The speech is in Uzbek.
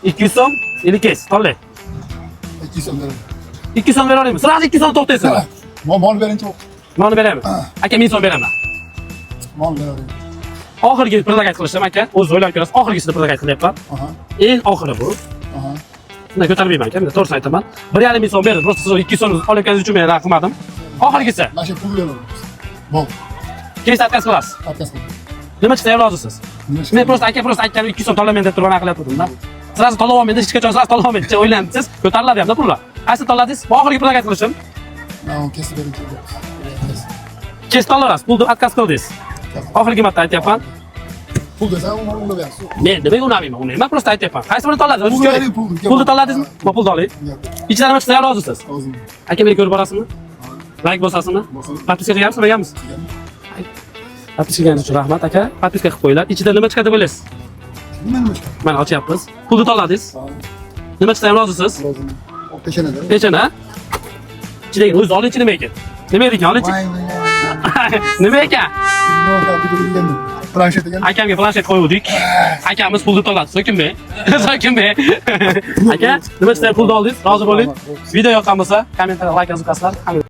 200 so'm, ilkes, tanlay. 200 so'm beraman. 200 so'm bera olmayman. Sirasi 200 so'm to'xtaysiz. Mol beringchi. Monni beraymi? Aka 1000 so'm beraman. Mol beraver. Oxirgi predagay qilishim aka, o'zingiz o'ylab ko'rasiz. Oxirgisini predagay qilyapman. Aha. Eng oxiri bu. Aha. Bunday ko'tarmayman aka, men to'g'risini aytaman. 1,5 ming so'm berdim. Prosta siz 200 so'm olayotganingiz uchun men rad qilmadim. Oxirgisi. Mana shu pul beraver. Mol. Keyin отказ qilasiz. Отказ qil. Nima chiqsa ham rozisiz. Men prosta aytganim 200 so'm to'lamayman deb turib anaqa qilyapman-da. Siz to'lab olmaydi, hech qachon siz to'lab olmaydi. O'ylansiz, ko'tariladi ham-da pullar. Qaysi to'ladingiz? Bu oxirgi predagay qilishim. Mana kesib beringchi. Kesib olaverasiz. Pulni отказ qildingiz. Oxirgi marta aytyapman. Pul desa uni berasiz. Men nimaga unamayman uni? Men prosta aytyapman. Qaysi birini to'ladingiz? Pulga bering, pulga. Pulni to'ladingizmi? Ma pulni oling. Ichidan nima chiqsa ham rozisiz. Hozir. Aka meni ko'rib borasizmi? Like bosasizmi? Podpiska qilganmisiz, qilganmisiz? Podpiska qilganingiz uchun rahmat aka. Podpiska qilib qo'yinglar. Ichida nima chiqadi deb o'ylaysiz? Nima? Mana ochyapmiz. Pulni to'ladingiz. Nima chiqsa ham rozisiz? Lozim. Peshanada. Pechana. Ichidagi o'zingiz olingchi nima ekan? Nima ekan olingchi? Nima ekan? Planshet ekan. Akamga planshet qo'yuvdik. Akamiz pulni to'ladi. So'kinmay. So'kinmay. Aka, nima chiqsa ham pulni oldingiz, rozi bo'ling. Video yoqqan bo'lsa, kommentariya, like yozib qo'yasizlar.